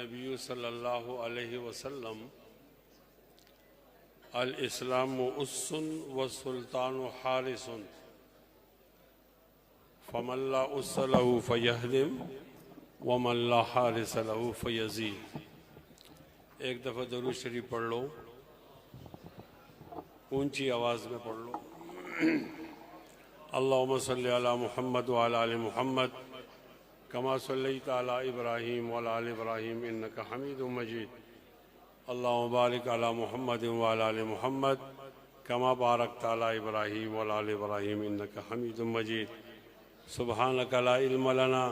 النبی صلی اللہ علیہ وسلم الاسلام اس والسلطان حارس فمن لا اس له فیہدم ومن لا حارس له فیزید۔ ایک دفعہ درود شریف پڑھ لو، اونچی آواز میں پڑھ لو۔ اللہم صلی علی محمد وعلی آل محمد کما صلیت علی ابراہیم وعلی آل ابراہیم انکا حمید مجید۔ اللہم بارک علی محمد وعلی آل محمد کما بارکت علی ابراہیم وعلی آل ابراہیم انکا حمید مجید۔ سبحانک لا علم لنا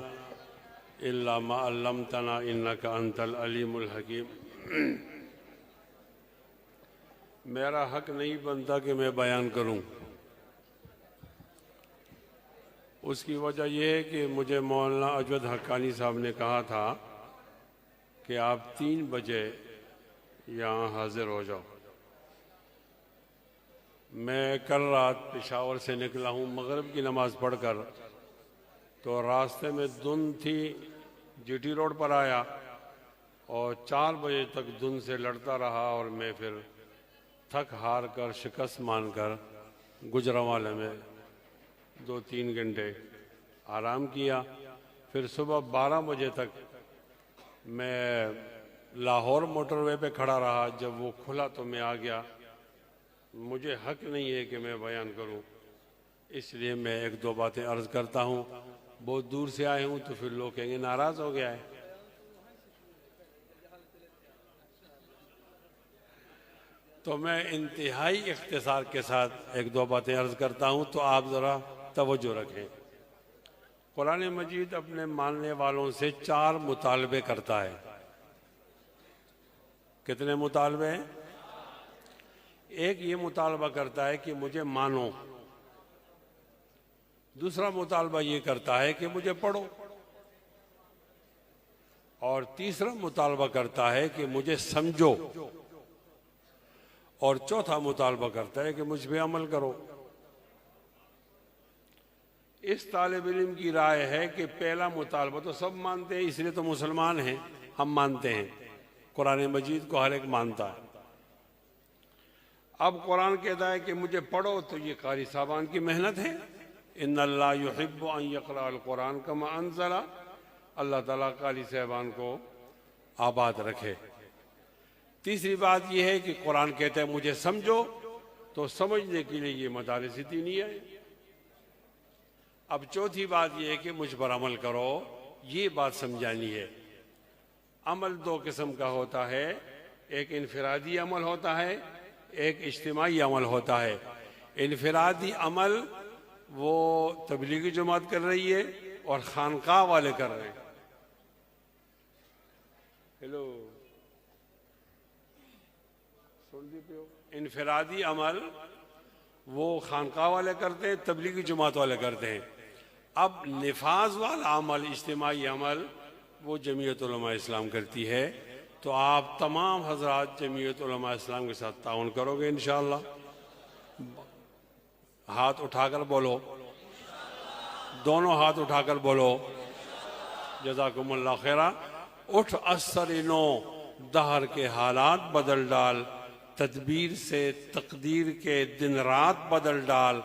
الا ما علمتنا انکا انت العلیم الحکیم۔ میرا حق نہیں بنتا کہ میں بیان کروں، اس کی وجہ یہ ہے کہ مجھے مولانا اجود حقانی صاحب نے کہا تھا کہ آپ 3 بجے یہاں حاضر ہو جاؤ۔ میں کل رات پشاور سے نکلا ہوں مغرب کی نماز پڑھ کر، تو راستے میں دھند تھی، جی ٹی روڈ پر آیا اور 4 بجے تک دھند سے لڑتا رہا، اور میں پھر تھک ہار کر شکست مان کر گجرانوالے میں 2-3 گھنٹے آرام کیا۔ پھر صبح 12 بجے تک میں لاہور موٹر وے پہ کھڑا رہا، جب وہ کھلا تو میں آ گیا۔ مجھے حق نہیں ہے کہ میں بیان کروں، اس لیے میں 1-2 باتیں عرض کرتا ہوں۔ بہت دور سے آئے ہوں تو پھر لوگ کہیں گے ناراض ہو گیا ہے۔ تو میں انتہائی اختصار کے ساتھ 1-2 باتیں عرض کرتا ہوں، تو آپ ذرا توجہ رکھیں۔ قرآن مجید اپنے ماننے والوں سے 4 مطالبے کرتا ہے۔ کتنے مطالبے ہیں؟ ایک یہ مطالبہ کرتا ہے کہ مجھے مانو، دوسرا مطالبہ یہ کرتا ہے کہ مجھے پڑھو، اور تیسرا مطالبہ کرتا ہے کہ مجھے سمجھو، اور چوتھا مطالبہ کرتا ہے کہ مجھ پہ عمل کرو۔ اس طالب علم کی رائے ہے کہ پہلا مطالبہ تو سب مانتے ہیں، اس لیے تو مسلمان ہیں، ہم مانتے ہیں، قرآن مجید کو ہر ایک مانتا ہے۔ اب قرآن کہتا ہے کہ مجھے پڑھو، تو یہ قاری صاحبان کی محنت ہے۔ ان اللہ یحب ان یقرأ القرآن کما انزل۔ اللہ تعالیٰ قاری صاحبان کو آباد رکھے۔ تیسری بات یہ ہے کہ قرآن کہتا ہے مجھے سمجھو، تو سمجھنے کے لیے یہ مدارس دینیہ ہے۔ اب چوتھی بات یہ ہے کہ مجھ پر عمل کرو، یہ بات سمجھانی ہے۔ عمل 2 قسم کا ہوتا ہے، ایک انفرادی عمل ہوتا ہے، ایک اجتماعی عمل ہوتا ہے۔ انفرادی عمل وہ تبلیغی جماعت کر رہی ہے اور خانقاہ والے کر رہے ہیں۔ ہیلو، انفرادی عمل وہ خانقاہ والے کرتے ہیں، تبلیغی جماعت والے کرتے ہیں۔ اب نفاذ والا عمل، اجتماعی عمل، وہ جمعیت علماء اسلام کرتی ہے۔ تو آپ تمام حضرات جمعیت علماء اسلام کے ساتھ تعاون کرو گے انشاءاللہ؟ ہاتھ اٹھا کر بولو، دونوں ہاتھ اٹھا کر بولو جزاکم اللہ خیرہ۔ اٹھ اثر نو، دہر کے حالات بدل ڈال، تدبیر سے تقدیر کے دن رات بدل ڈال۔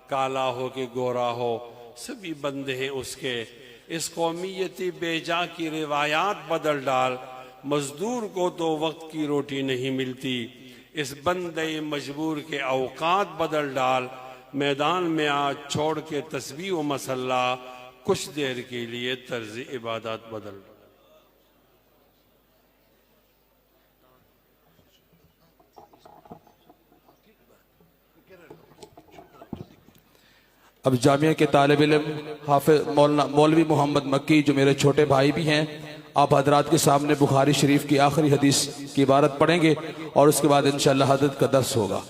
کالا ہو کہ گورا ہو سبھی بندے ہیں اس کے، اس قومیتی بے جا کی روایات بدل ڈال۔ مزدور کو تو وقت کی روٹی نہیں ملتی، اس بندے مجبور کے اوقات بدل ڈال۔ میدان میں آج چھوڑ کے تسبیح و مصلی، کچھ دیر کے لیے طرز عبادات بدل ڈال۔ اب جامعہ کے طالب علم حافظ مولوی محمد مکی، جو میرے چھوٹے بھائی بھی ہیں، آپ حضرات کے سامنے بخاری شریف کی آخری حدیث کی عبارت پڑھیں گے، اور اس کے بعد انشاءاللہ حضرت کا درس ہوگا۔